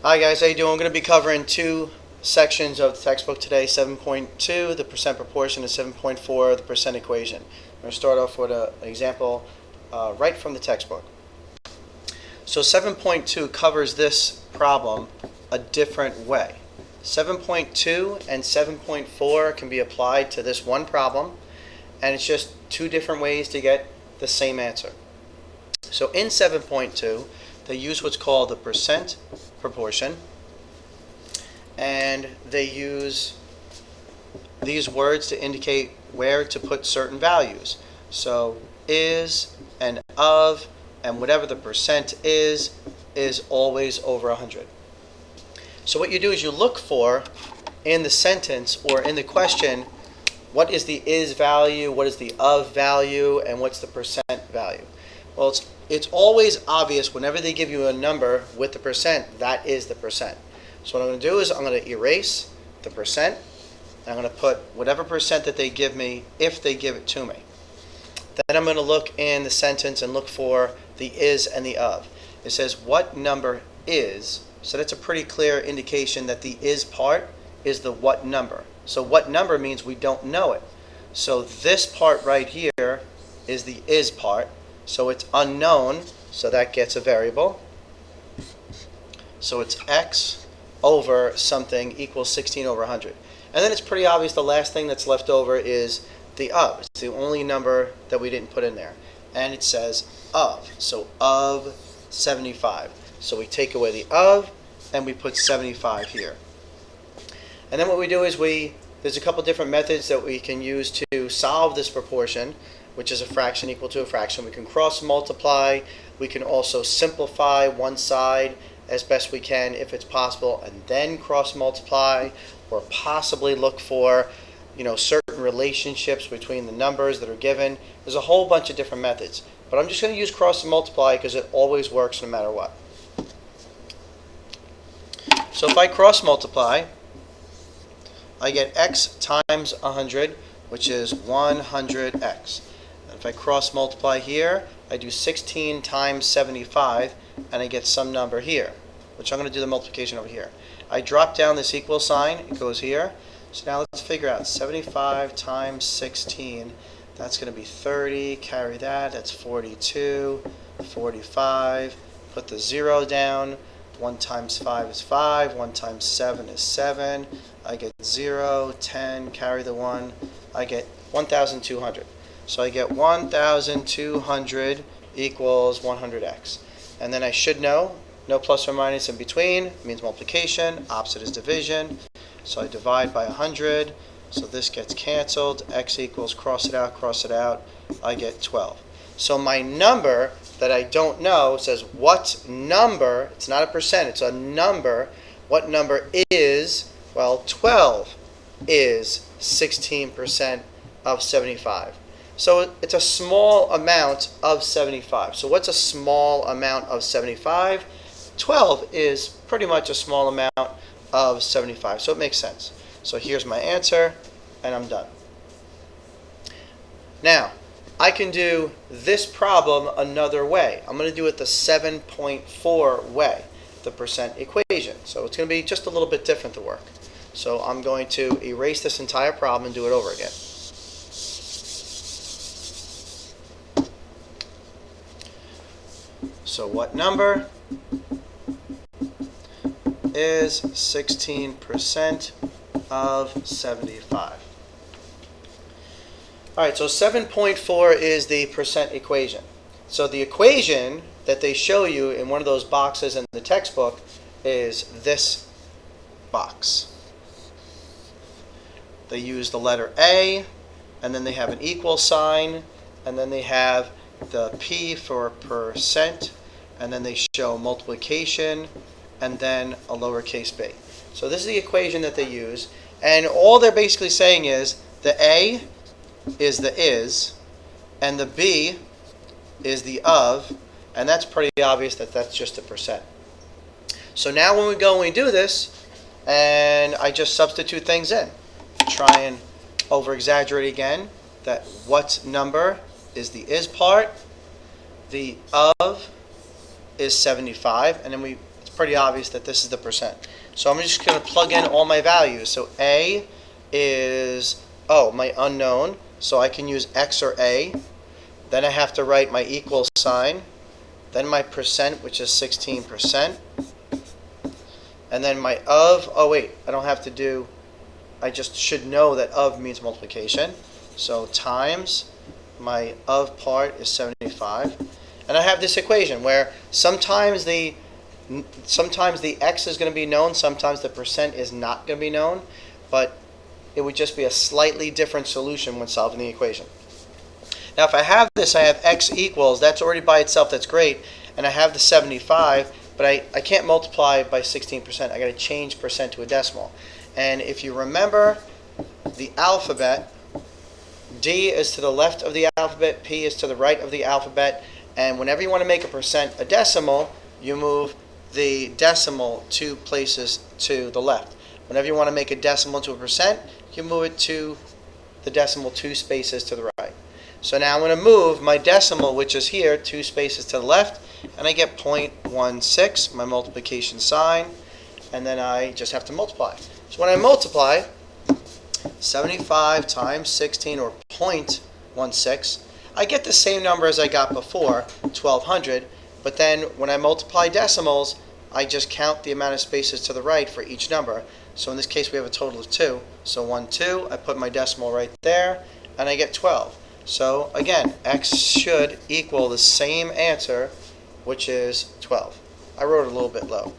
Hi guys, how you doing? I'm going to be covering two sections of the textbook today, 7.2, the percent proportion, and 7.4, the percent equation. I'm going to start off with an example right from the textbook. So 7.2 covers this problem a different way. 7.2 and 7.4 can be applied to this one problem, and it's just two different ways to get the same answer. So in 7.2, they use what's called the percent proportion, and they use these words to indicate where to put certain values. So is and of, and whatever the percent is always over 100. So what you do is you look for in the sentence or in the question, what is the is value, what is the of value, and what's the percent value? Well, it's always obvious whenever they give you a number with the percent, that is the percent. So what I'm going to do is I'm going to erase the percent, and I'm going to put whatever percent that they give me if they give it to me. Then I'm going to look in the sentence and look for the is and the of. It says what number is, so that's a pretty clear indication that the is part is the what number. So what number means we don't know it. So this part right here is the is part. So it's unknown, so that gets a variable. So it's x over something equals 16 over 100. And then it's pretty obvious the last thing that's left over is the of. It's the only number that we didn't put in there. And it says of. So of 75. So we take away the of and we put 75 here. And then what we do is there's a couple different methods that we can use to solve this proportion, which is a fraction equal to a fraction. We can cross multiply. We can also simplify one side as best we can if it's possible, and then cross multiply, or possibly look for certain relationships between the numbers that are given. There's a whole bunch of different methods, but I'm just going to use cross multiply because it always works no matter what. So if I cross multiply, I get x times 100, which is 100x. And if I cross multiply here, I do 16 times 75, and I get some number here, which I'm going to do the multiplication over here. I drop down this equal sign, it goes here. So now let's figure out 75 times 16, that's going to be 30, carry that, that's 42, 45, put the 0 down, 1 times 5 is 5, 1 times 7 is 7, I get 0, 10, carry the 1, I get 1,200. So I get 1,200 equals 100x. And then I should know, no plus or minus in between, means multiplication, opposite is division. So I divide by 100, so this gets canceled, x equals, cross it out, I get 12. So my number that I don't know says what number, it's not a percent, it's a number, what number is, well, 12 is 16% of 75. So it's a small amount of 75. So what's a small amount of 75? 12 is pretty much a small amount of 75. So it makes sense. So here's my answer, and I'm done. Now, I can do this problem another way. I'm going to do it the 7.4 way, the percent equation. So it's going to be just a little bit different, the work. So I'm going to erase this entire problem and do it over again. So what number is 16% of 75? All right, so 7.4 is the percent equation. So the equation that they show you in one of those boxes in the textbook is this box. They use the letter A, and then they have an equal sign, and then they have the P for percent, and then they show multiplication, and then a lowercase b. So this is the equation that they use, and all they're basically saying is the A is the is, and the B is the of, and that's pretty obvious that that's just a percent. So now when we go and we do this, and I just substitute things in, try and over-exaggerate again, that what number is the is part, the of is 75, and then it's pretty obvious that this is the percent. So I'm just going to plug in all my values. So A is, my unknown. So I can use X or A. Then I have to write my equal sign. Then my percent, which is 16%. And then my of, I don't have to do, I just should know that of means multiplication. So times my of part is 75. And I have this equation where sometimes the X is going to be known, sometimes the percent is not going to be known, but it would just be a slightly different solution when solving the equation. Now if I have this, I have X equals, that's already by itself, that's great, and I have the 75, but I can't multiply by 16%. I got to change percent to a decimal. And if you remember the alphabet, D is to the left of the alphabet, P is to the right of the alphabet, and whenever you want to make a percent a decimal, you move the decimal 2 places to the left. Whenever you want to make a decimal to a percent, you move it to the decimal 2 spaces to the right. So now I'm going to move my decimal, which is here, 2 spaces to the left, and I get 0.16, my multiplication sign, and then I just have to multiply. So when I multiply, 75 times 16, or 0.16, I get the same number as I got before, 1200, but then when I multiply decimals, I just count the amount of spaces to the right for each number. So in this case, we have a total of 2. So 1, 2, I put my decimal right there, and I get 12. So again, X should equal the same answer, which is 12. I wrote it a little bit low.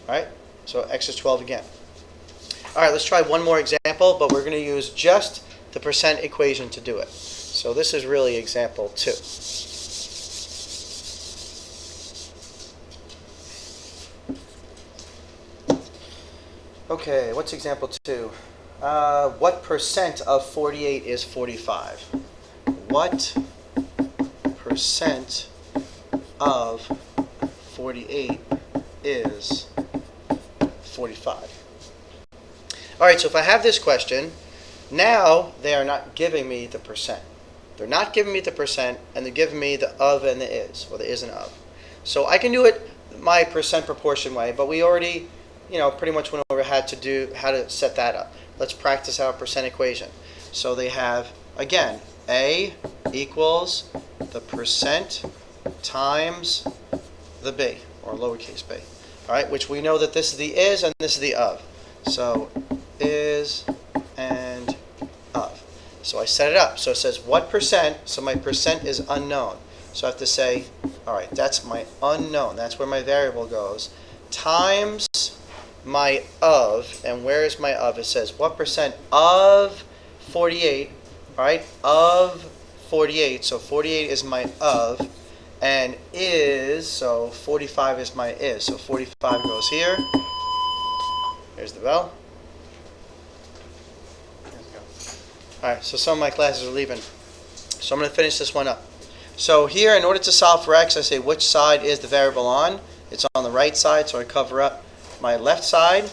Alright, so X is 12 again. Alright, let's try one more example, but we're going to use just the percent equation to do it. So this is really example 2. Okay, what's example 2? What percent of 48 is 45? What percent of 48 is 45? All right, so if I have this question, now they are not giving me the percent. They're not giving me the percent, and they're giving me the of and the is, or the is and of. So I can do it my percent proportion way, but we already, pretty much went over how to set that up. Let's practice our percent equation. So they have, again, A equals the percent times the B, or lowercase b. All right, which we know that this is the is and this is the of. So is and of. So I set it up. So it says what percent, so my percent is unknown. So I have to say, all right, that's my unknown. That's where my variable goes. Times my of, and where is my of? It says what percent of 48, all right, of 48. So 48 is my of, and is, so 45 is my is. So 45 goes here. There's the bell. All right, so some of my classes are leaving. So I'm going to finish this one up. So here, in order to solve for x, I say which side is the variable on. It's on the right side, so I cover up my left side.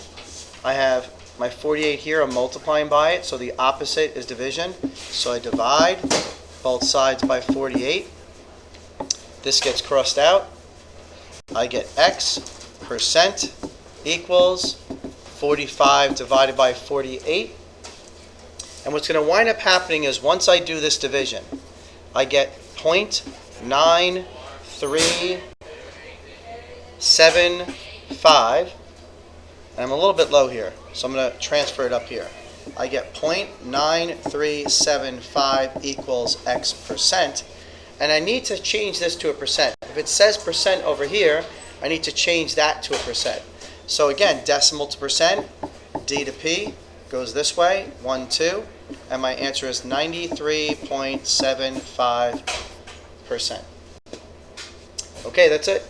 I have my 48 here, I'm multiplying by it, so the opposite is division. So I divide both sides by 48. This gets crossed out. I get x percent equals 45 divided by 48. And what's going to wind up happening is once I do this division, I get 0.9375. And I'm a little bit low here, so I'm going to transfer it up here. I get 0.9375 equals x percent. And I need to change this to a percent. If it says percent over here, I need to change that to a percent. So again, decimal to percent, D to P goes this way, 1, 2, and my answer is 93.75%. Okay, that's it.